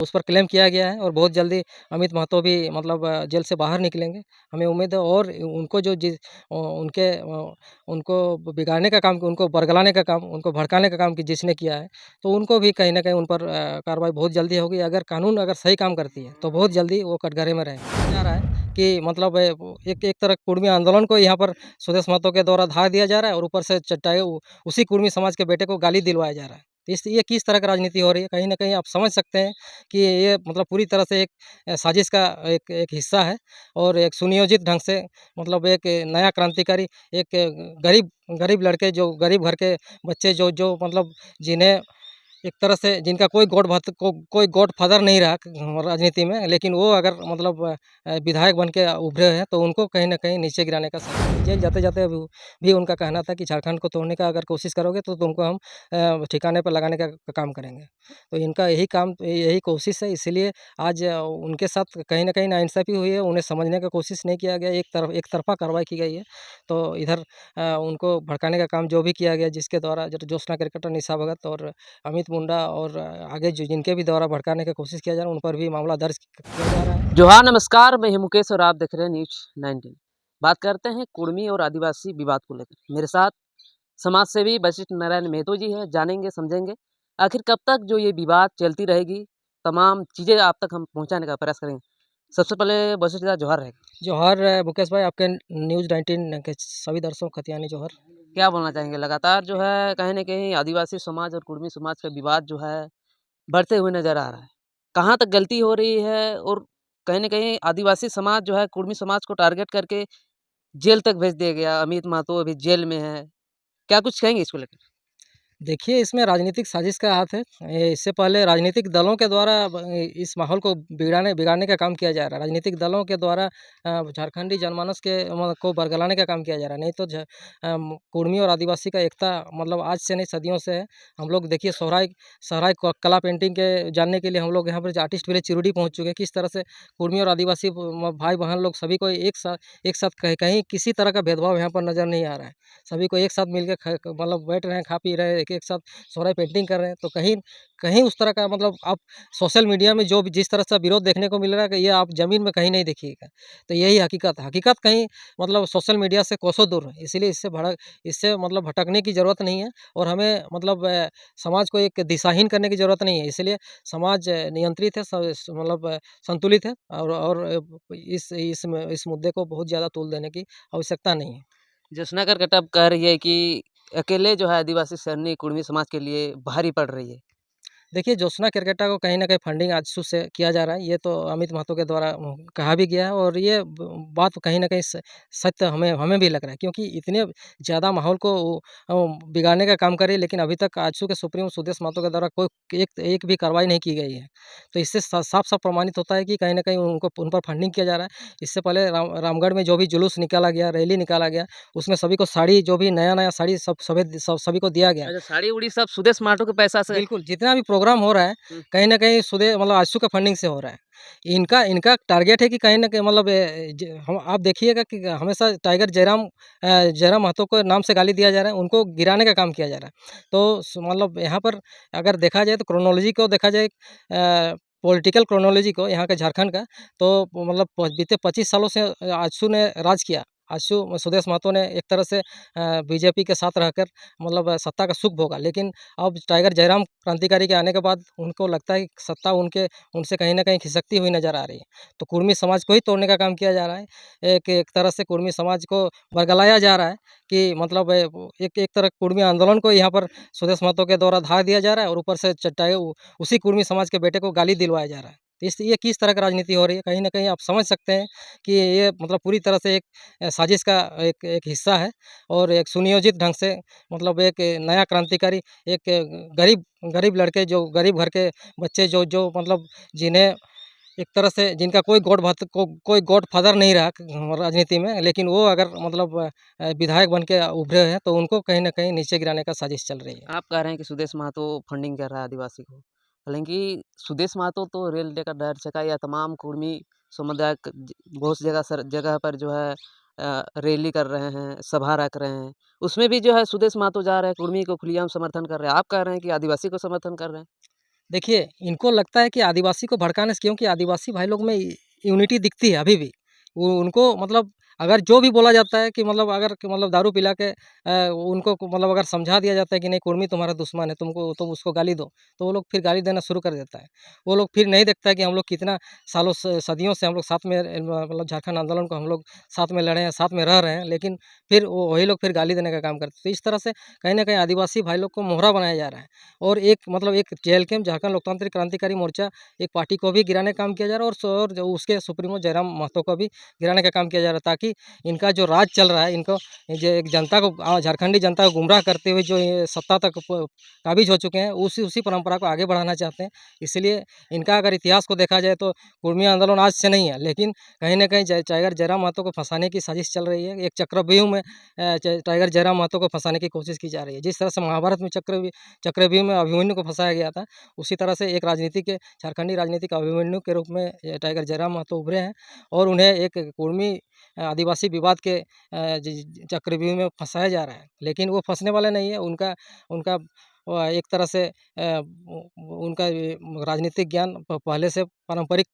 उस पर क्लेम किया गया है और बहुत जल्दी अमित महतो भी मतलब जेल से बाहर निकलेंगे, हमें उम्मीद है। और उनको जो उनको बिगाड़ने का काम, उनको बरगलाने का काम, उनको भड़काने का काम कि जिसने किया है, तो उनको भी कहीं न कहीं उन पर कार्रवाई बहुत जल्दी होगी। अगर कानून अगर सही काम करती है, तो बहुत जल्दी वो कटघरे में रहेंगे। जा रहा है कि मतलब वो एक तरह कुर्मी आंदोलन को यहाँ पर सुदेश महतो के द्वारा धार दिया जा रहा है और ऊपर से चटाई उसी कुर्मी समाज के बेटे को गाली दिलवाया जा रहा है। तो ये किस तरह की राजनीति हो रही है? कहीं न कहीं आप समझ सकते हैं कि ये मतलब पूरी तरह से एक साजिश का एक एक हिस्सा है और एक सुनियोजित ढंग से मतलब एक नया क्रांतिकारी एक गरीब गरीब लड़के, जो गरीब घर के बच्चे जो जो मतलब जिन्हें एक तरह से जिनका कोई गॉडफ़ादर नहीं रहा राजनीति में, लेकिन वो अगर मतलब विधायक बन के उभरे हैं, तो उनको कहीं न कहीं नीचे गिराने का जेल जाते-जाते भी उनका कहना था कि झारखंड को तोड़ने का अगर कोशिश करोगे, तो तुमको हम ठिकाने पर लगाने का काम करेंगे। तो इनका यही कोशिश है, इसीलिए आज उनके साथ कहीं न कहीं नाइंसाफ़ी हुई है, उन्हें समझने का कोशिश नहीं किया गया, एक तरफ़ा कार्रवाई की गई है। तो इधर उनको भड़काने का काम जो भी किया गया, जिसके द्वारा ज्योत्सना केरकेट्टा, निशा भगत और अमित मुंडा और आगे जो जिनके भी द्वारा भड़काने की कोशिश किया जा रहा है, उन पर भी मामला दर्ज किया जा रहा है। जोहार, नमस्कार। मैं हूं मुकेश और आप देख रहे हैं न्यूज़ 19। बात करते हैं कुर्मी और आदिवासी विवाद को लेकर। मेरे साथ समाज सेवी वशिष्ठ नारायण मेहतो जी हैं। जानेंगे, समझेंगे आखिर कब तक जो ये विवाद चलती रहेगी। तमाम चीज़ें आप तक हम पहुंचाने का प्रयास करेंगे। सबसे पहले वशिष्ठ दा जोहार रहेगा। जोहार मुकेश भाई, आपके न्यूज़ 19 के सभी दर्शकों को खतियानी जोहार। क्या बोलना चाहेंगे? लगातार जो है कहीं न कहीं आदिवासी समाज और कुर्मी समाज का विवाद जो है बढ़ते हुए नज़र आ रहा है। कहाँ तक गलती हो रही है और कहीं न कहीं आदिवासी समाज जो है कुर्मी समाज को टारगेट करके जेल तक भेज दिया गया। अमित महतो अभी जेल में है। क्या कुछ कहेंगे इसको लेकर? देखिए, इसमें राजनीतिक साजिश का हाथ है। इससे पहले राजनीतिक दलों के द्वारा इस माहौल को बिगाड़ने का काम किया जा रहा है। राजनीतिक दलों के द्वारा झारखंडी जनमानस को बरगलाने का काम किया जा रहा है। नहीं तो कुर्मी और आदिवासी का एकता मतलब आज से नहीं, सदियों से है। हम लोग देखिए, सोहराय सोहराय कला पेंटिंग के जानने के लिए हम लोग यहाँ पर आर्टिस्ट विलेज चिरुडी पहुँच चुके हैं। किस तरह से कुर्मी और आदिवासी भाई-बहन लोग सभी को एक साथ कहीं किसी तरह का भेदभाव यहाँ पर नज़र नहीं आ रहा है। सभी को एक साथ मिल के मतलब बैठ रहे हैं, खा पी रहे हैं, एक साथ सोहराय पेंटिंग कर रहे हैं। तो कहीं कहीं उस तरह का मतलब आप सोशल मीडिया में जो भी जिस तरह से विरोध देखने को मिल रहा है, कि ये आप ज़मीन में कहीं नहीं देखिएगा। तो यही हकीकत है। हकीकत कहीं मतलब सोशल मीडिया से कोसों दूर है। इसीलिए इससे मतलब भटकने की ज़रूरत नहीं है और हमें मतलब समाज को एक दिशाहीन करने की ज़रूरत नहीं है। इसलिए समाज नियंत्रित है, मतलब संतुलित है और इस मुद्दे को बहुत ज़्यादा तूल देने की आवश्यकता नहीं है। ज्योत्सना करकट अब कह रही है कि अकेले जो है आदिवासी सरनी कुर्मी समाज के लिए भारी पड़ रही है। देखिए, ज्योत्सना केरकेट्टा को कहीं न कहीं फंडिंग आजसू से किया जा रहा है। ये तो अमित महतो के द्वारा कहा भी गया है और ये बात कहीं न कहीं सत्य हमें हमें भी लग रहा है, क्योंकि इतने ज़्यादा माहौल को बिगाड़ने का काम कर रही है, लेकिन अभी तक आजसू के सुप्रीमो सुदेश महतो के द्वारा कोई एक एक भी कार्रवाई नहीं की गई है। तो इससे साफ-साफ प्रमाणित होता है कि कहीं न कहीं उन पर फंडिंग किया जा रहा है। इससे पहले रामगढ़ में जो भी जुलूस निकाला गया, रैली निकाला गया, उसमें सभी को साड़ी, जो भी नया-नया साड़ी सभी को दिया गया। अच्छा, साड़ी-उड़ी सब सुदेश महतो के पैसा से। बिल्कुल, जितना भी प्रोग्राम हो रहा है, हुँ। कहीं न कहीं मतलब आजसू का फंडिंग से हो रहा है। इनका इनका टारगेट है कि कहीं न कहीं मतलब हम आप देखिएगा कि हमेशा टाइगर जयराम महतो को नाम से गाली दिया जा रहा है, उनको गिराने का काम किया जा रहा है। तो मतलब यहाँ पर अगर देखा जाए, तो क्रोनोलॉजी को देखा जाए, पॉलिटिकल क्रोनोलॉजी को यहाँ के झारखंड का, तो मतलब बीते 25 सालों से आजसू ने राज किया। आजसू सुदेश महतो ने एक तरह से बीजेपी के साथ रहकर मतलब सत्ता का सुख भोगा, लेकिन अब टाइगर जयराम क्रांतिकारी के आने के बाद उनको लगता है कि सत्ता उनसे कहीं न कहीं खिसकती हुई नज़र आ रही है। तो कुर्मी समाज को ही तोड़ने का काम किया जा रहा है। एक एक तरह से कुर्मी समाज को बरगलाया जा रहा है कि मतलब वो एक तरह कुर्मी आंदोलन को यहाँ पर सुदेश महतो के द्वारा धार दिया जा रहा है और ऊपर से उसी कुर्मी समाज के बेटे को गाली दिलवाया जा रहा है। तो ये किस तरह की राजनीति हो रही है? कहीं न कहीं आप समझ सकते हैं कि ये मतलब पूरी तरह से एक साजिश का एक एक हिस्सा है और एक सुनियोजित ढंग से मतलब एक नया क्रांतिकारी एक गरीब गरीब लड़के, जो गरीब घर के बच्चे जो जो मतलब जिन्हें एक तरह से जिनका कोई गॉडफ़ादर नहीं रहा राजनीति में, लेकिन वो अगर मतलब विधायक बन के उभरे हैं, तो उनको कहीं न कहीं नीचे गिराने का साजिश चल रही है। आप कह रहे हैं कि सुदेश महतो फंडिंग कर रहा है आदिवासी को। हालाँकि सुदेश महतो तो रेल टिकट डर चका या तमाम कुर्मी समुदाय बहुत सी जगह पर जो है रैली कर रहे हैं, सभा रख रहे हैं। उसमें भी जो है सुदेश महतो जा रहे हैं, कुर्मी को खुलेआम समर्थन कर रहे हैं। आप कह रहे हैं कि आदिवासी को समर्थन कर रहे हैं। देखिए, इनको लगता है कि आदिवासी को भड़काने से, क्योंकि आदिवासी भाई लोग में यूनिटी दिखती है अभी भी। वो उनको मतलब अगर जो भी बोला जाता है कि मतलब अगर कि मतलब दारू पिला के उनको मतलब अगर समझा दिया जाता है कि नहीं कुर्मी तुम्हारा दुश्मन है, तुम उसको गाली दो, तो वो लोग फिर गाली देना शुरू कर देता है। वो लोग फिर नहीं देखता है कि हम लोग कितना सालों से सदियों से हम लोग साथ में मतलब झारखंड आंदोलन को हम लोग साथ में लड़े हैं, साथ में रह रहे हैं, लेकिन फिर वो वही लोग फिर गाली देने का काम करते हैं। तो इस तरह से कहीं न कहीं आदिवासी भाई लोग को मोहरा बनाया जा रहा है। और एक मतलब एक जेएलके झारखंड लोकतांत्रिक क्रांतिकारी मोर्चा एक पार्टी को भी गिराने का काम किया जा रहा है, और जो उसके सुप्रीमो जयराम महतो को भी गिराने का काम किया जा रहा है, ताकि इनका जो राज चल रहा है, इनको जो एक जनता को झारखंडी जनता को गुमराह करते हुए जो ये सत्ता तक काबिज हो चुके हैं, उसी उसी परंपरा को आगे बढ़ाना चाहते हैं। इसलिए इनका अगर इतिहास को देखा जाए तो कुर्मी आंदोलन आज से नहीं है, लेकिन कहीं न कहीं टाइगर जयराम महतो को फंसाने की साजिश चल रही है। एक चक्रव्यूह में टाइगर जयराम महतो को फंसाने की कोशिश की जा रही है। जिस तरह से महाभारत में चक्रव्यूह में अभिमन्यु को फंसाया गया था, उसी तरह से एक राजनीति के झारखंडी राजनीति के अभिमन्यु के रूप में ये टाइगर जयराम महतो उभरे हैं, और उन्हें एक कुर्मी आदिवासी विवाद के चक्रव्यूह में फंसाया जा रहा है। लेकिन वो फंसने वाले नहीं है, उनका उनका एक तरह से उनका ये राजनीतिक ज्ञान पहले से पारंपरिक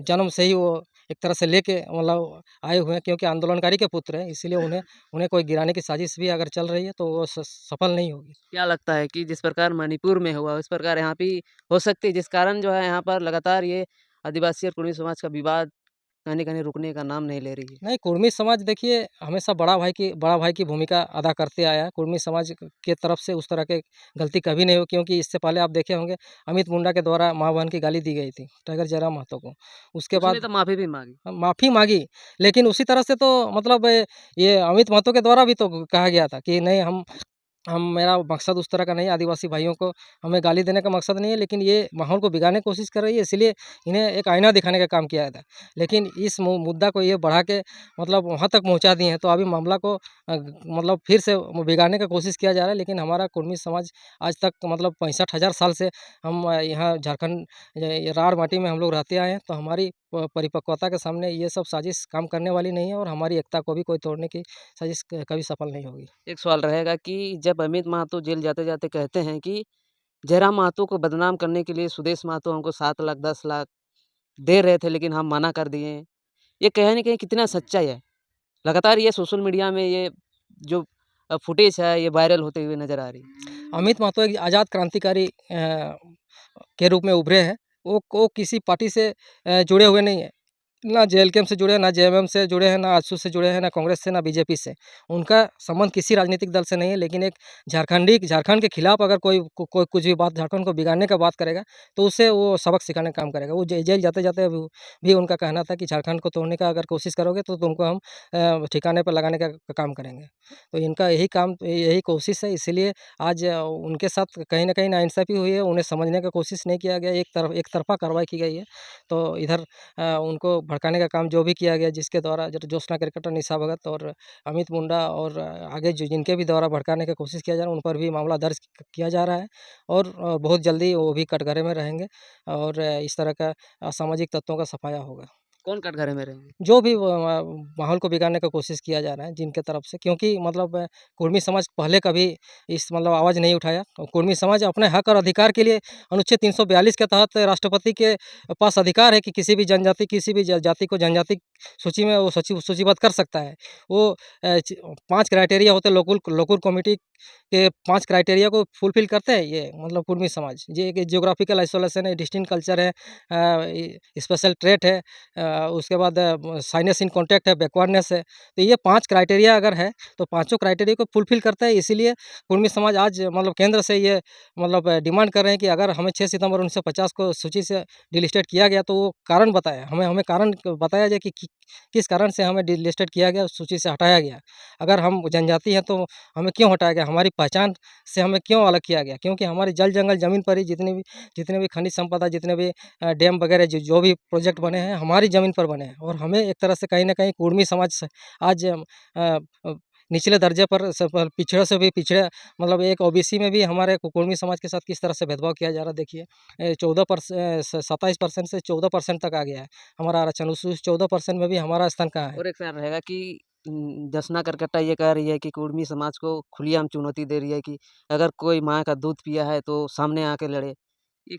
जन्म से ही वो एक तरह से लेके मतलब आए हुए हैं, क्योंकि आंदोलनकारी के पुत्र हैं, इसलिए उन्हें उन्हें कोई गिराने की साजिश भी अगर चल रही है तो वो सफल नहीं होगी। क्या लगता है कि जिस प्रकार मणिपुर में हुआ, उस प्रकार यहाँ भी हो सकती है, जिस कारण जो है यहाँ पर लगातार ये आदिवासी और कुर्मी समाज का विवाद कहीं न कहीं रुकने का नाम नहीं ले रही है? नहीं, कुर्मी समाज देखिए हमेशा बड़ा भाई की भूमिका अदा करते आया है। कुर्मी समाज के तरफ से उस तरह के गलती कभी नहीं हुई, क्योंकि इससे पहले आप देखे होंगे अमित मुंडा के द्वारा माँ-बहन की गाली दी गई थी, टाइगर जयराम महतो को। उसके उसने बाद तो माफ़ी भी माँगी। माफ़ी माँगी, लेकिन उसी तरह से तो मतलब ये अमित महतो के द्वारा भी तो कहा गया था कि नहीं हम मेरा मकसद उस तरह का नहीं है, आदिवासी भाइयों को हमें गाली देने का मकसद नहीं है, लेकिन ये माहौल को बिगाड़ने की कोशिश कर रही है, इसलिए इन्हें एक आईना दिखाने का काम किया था। लेकिन इस मुद्दा को ये बढ़ा के मतलब वहाँ तक पहुँचा दिए हैं, तो अभी मामला को मतलब फिर से बिगाड़ने का कोशिश किया जा रहा है। लेकिन हमारा कुर्मी समाज आज तक मतलब 65,000 साल से हम यहाँ झारखंड ये राढ़ माटी में हम लोग रहते आए हैं, तो हमारी परिपक्वता के सामने ये सब साजिश काम करने वाली नहीं है, और हमारी एकता को भी कोई तोड़ने की साजिश कभी सफल नहीं होगी। एक सवाल रहेगा कि जब अमित महतो जेल जाते-जाते कहते हैं कि जयराम महतो को बदनाम करने के लिए सुदेश महतो हमको 7 लाख 10 लाख दे रहे थे, लेकिन हम मना कर दिए। ये कहीं न कहीं कितना सच्चाई है? लगातार ये सोशल मीडिया में ये जो फुटेज है, ये वायरल होते हुए नज़र आ रही है। अमित महतो एक आज़ाद क्रांतिकारी के रूप में उभरे हैं। वो किसी पार्टी से जुड़े हुए नहीं हैं। ना जेएलकेम से जुड़े हैं, ना जेएमएम से जुड़े हैं, ना आजसू से जुड़े हैं, ना कांग्रेस से, ना बीजेपी से। उनका संबंध किसी राजनीतिक दल से नहीं है, लेकिन एक झारखंड के खिलाफ अगर कोई कुछ भी बात झारखंड को बिगाड़ने का बात करेगा, तो उसे वो सबक सिखाने का काम करेगा। वो जेल जाते-जाते भी उनका कहना था कि झारखंड को तोड़ने का अगर कोशिश करोगे तो तुमको हम ठिकाने पर लगाने का काम करेंगे। तो इनका यही कोशिश है, इसीलिए आज उनके साथ कहीं न कहीं नाइंसाफ़ी हुई है, उन्हें समझने का कोशिश नहीं किया गया, एक तरफ़ा कार्रवाई की गई है। तो इधर उनको भड़काने का काम जो भी किया गया, जिसके द्वारा जो ज्योत्सना क्रिकेटर निशा भगत और अमित मुंडा और आगे जो जिनके भी द्वारा भड़काने का कोशिश किया जा रहा है, उन पर भी मामला दर्ज किया जा रहा है, और बहुत जल्दी वो भी कटघरे में रहेंगे, और इस तरह का असामाजिक तत्वों का सफाया होगा। कौन कटघरे में रहेंगे? जो भी माहौल को बिगाड़ने का कोशिश किया जा रहा है जिनके तरफ से, क्योंकि मतलब कुर्मी समाज पहले कभी इस मतलब आवाज़ नहीं उठाया, और कुर्मी समाज अपने हक और अधिकार के लिए अनुच्छेद 342 के तहत राष्ट्रपति के पास अधिकार है कि किसी भी जनजाति जाति को जनजाति सूची में वो सूचीबद्ध कर सकता है। वो 5 क्राइटेरिया होते हैं, लोकुल कमिटी के 5 क्राइटेरिया को फुलफ़िल करते हैं ये मतलब कुर्मी समाज। ये एक जियोग्राफिकल आइसोलेशन है, डिस्टिंक्ट कल्चर है, स्पेशल ट्रेट है, उसके बाद साइनेस इन कॉन्टैक्ट है, बैकवर्डनेस है। तो ये 5 क्राइटेरिया अगर है, तो पाँचों क्राइटेरिया को फुलफ़िल करता है, इसीलिए कुर्मी समाज आज मतलब केंद्र से ये मतलब डिमांड कर रहे हैं कि अगर हमें 6 सितंबर 1950 को सूची से डिलिस्टेड किया गया, तो वो कारण बताएँ। हमें कारण बताया जाए कि किस कारण से हमें डिलिस्टेड किया गया, सूची से हटाया गया। अगर हम जनजाति हैं, तो हमें क्यों हटाया गया? हमारी पहचान से हमें क्यों अलग किया गया? क्योंकि हमारे जल, जंगल, ज़मीन पर ही जितने भी खनिज संपदा, जितने भी डैम वगैरह जो भी प्रोजेक्ट बने हैं, हमारी ज़मीन पर बने हैं, और हमें एक तरह से कहीं न कहीं कुर्मी समाज से आज निचले दर्जे पर पिछड़े से भी पिछड़े मतलब एक ओबीसी में भी हमारे कुर्मी समाज के साथ किस तरह से भेदभाव किया जा रहा है देखिए। 27% से 14% तक आ गया है हमारा आरक्षण, उस 14% में भी हमारा स्थान कहाँ है? और एक सवाल रहेगा कि जसना करकट्टा ये कह रही है कि कुर्मी समाज को खुलेआम चुनौती दे रही है कि अगर कोई माँ का दूध पिया है तो सामने आके लड़े। ये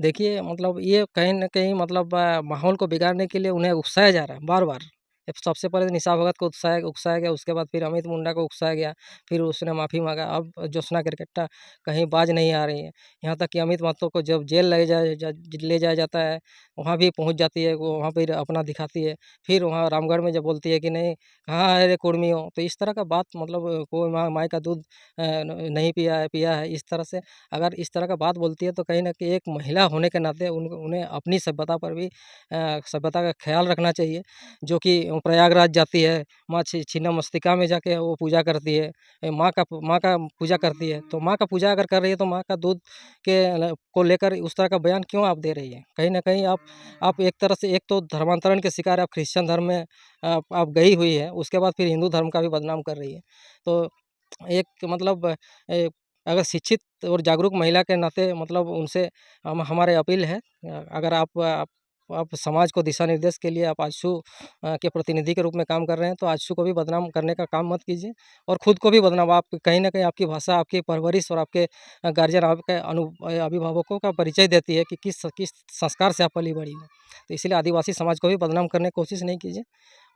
देखिए मतलब ये कहीं न कहीं मतलब माहौल को बिगाड़ने के लिए उन्हें उकसाया जा रहा है बार-बार। अब सबसे पहले निशा भगत को उकसाया उकसाया गया, उसके बाद फिर अमित मुंडा को उकसाया गया, फिर उसने माफ़ी माँगा। अब ज्योत्सना केरकेट्टा कहीं बाज नहीं आ रही है। यहाँ तक कि अमित महतो को जब जेल ले जाया जाता है, वहाँ भी पहुँच जाती है, वो वहाँ फिर अपना दिखाती है। फिर वहाँ रामगढ़ में जब बोलती है कि नहीं, कहाँ है रे कुर्मियों? तो इस तरह का बात मतलब कोई माँ का दूध नहीं पिया है, इस तरह से अगर इस तरह का बात बोलती है तो कहीं न कहीं एक महिला होने के नाते उन्हें अपनी सभ्यता पर भी सभ्यता का ख़्याल रखना चाहिए, जो कि प्रयागराज जाती है, माँ छिन्नमस्तिका में जाके वो पूजा करती है। माँ का पूजा करती है, तो माँ का पूजा अगर कर रही है तो माँ का दूध को लेकर उस तरह का बयान क्यों आप दे रही हैं? कहीं न कहीं आप एक तरह से एक तो धर्मांतरण के शिकार आप क्रिश्चियन धर्म में आप गई हुई है, उसके बाद फिर हिंदू धर्म का भी बदनाम कर रही है। तो एक मतलब अगर शिक्षित और जागरूक महिला के नाते मतलब उनसे हमारी अपील है, अगर आप समाज को दिशा निर्देश के लिए आप आजसू के प्रतिनिधि के रूप में काम कर रहे हैं, तो आजसू को भी बदनाम करने का काम मत कीजिए और खुद को भी बदनाम आप कहीं न कहीं आपकी भाषा, आपकी परवरिश और आपके गार्जियन आपके अभिभावकों का परिचय देती है कि किस संस्कार से आप पली-बड़ी हो। तो इसीलिए आदिवासी समाज को भी बदनाम करने की कोशिश नहीं कीजिए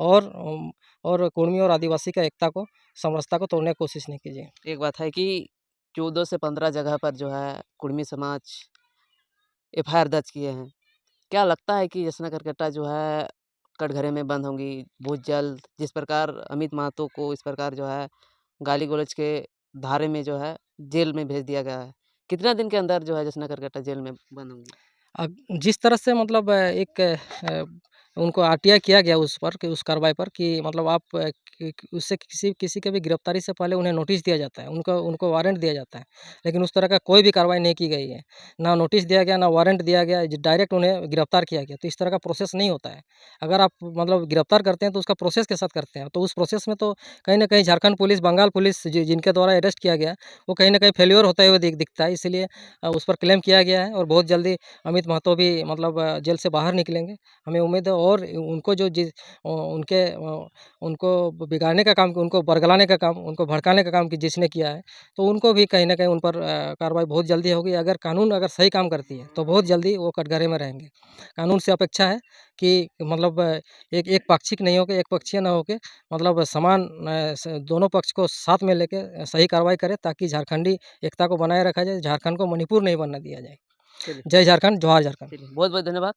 और कुर्मी और आदिवासी का एकता को, समरसता को तोड़ने की कोशिश नहीं कीजिए। एक बात है कि 14 से 15 जगह पर जो है कुर्मी समाज एफआईआर दर्ज किए हैं। क्या लगता है कि ज्योत्सना केरकेट्टा जो है कटघरे में बंद होंगी बहुत जल्द? जिस प्रकार अमित महतो को इस प्रकार जो है गाली-गलौज के धारे में जो है जेल में भेज दिया गया है। कितना दिन के अंदर जो है ज्योत्सना केरकेट्टा जेल में बंद होंगी? जिस तरह से मतलब उनको आरटीआई किया गया उस पर कि उस कार्रवाई पर कि मतलब आप उससे किसी किसी के भी गिरफ्तारी से पहले उन्हें नोटिस दिया जाता है, उनको उनको वारंट दिया जाता है। लेकिन उस तरह का कोई भी कार्रवाई नहीं की गई है। ना नोटिस दिया गया, ना वारंट दिया गया, डायरेक्ट उन्हें गिरफ्तार किया गया। तो इस तरह का प्रोसेस नहीं होता है। अगर आप मतलब गिरफ्तार करते हैं तो उसका प्रोसेस के साथ करते हैं। तो उस प्रोसेस में तो कहीं न कहीं झारखंड पुलिस, बंगाल पुलिस जिनके द्वारा अरेस्ट किया गया, वो कहीं न कहीं फेल्योर होते हुए दिखता है। इसलिए उस पर क्लेम किया गया है और बहुत जल्दी अमित महतो भी मतलब जेल से बाहर निकलेंगे। हमें उम्मीद है और उनको उनको बिगाड़ने का काम, उनको बरगलाने का काम, उनको भड़काने का काम कि जिसने किया है, तो उनको भी कहीं न कहीं उन पर कार्रवाई बहुत जल्दी होगी। अगर कानून अगर सही काम करती है, तो बहुत जल्दी वो कटघरे में रहेंगे। कानून से अपेक्षा है कि मतलब एक एक पाक्षिक नहीं होके, एक पक्षीय ना होके मतलब समान दोनों पक्ष को साथ में लेके सही कार्रवाई करें ताकि झारखंडी एकता को बनाए रखा जाए, झारखंड को मणिपुर नहीं बनने दिया जाए। चलिए, जय झारखंड, जोहार झारखंड। चलिए बहुत-बहुत धन्यवाद।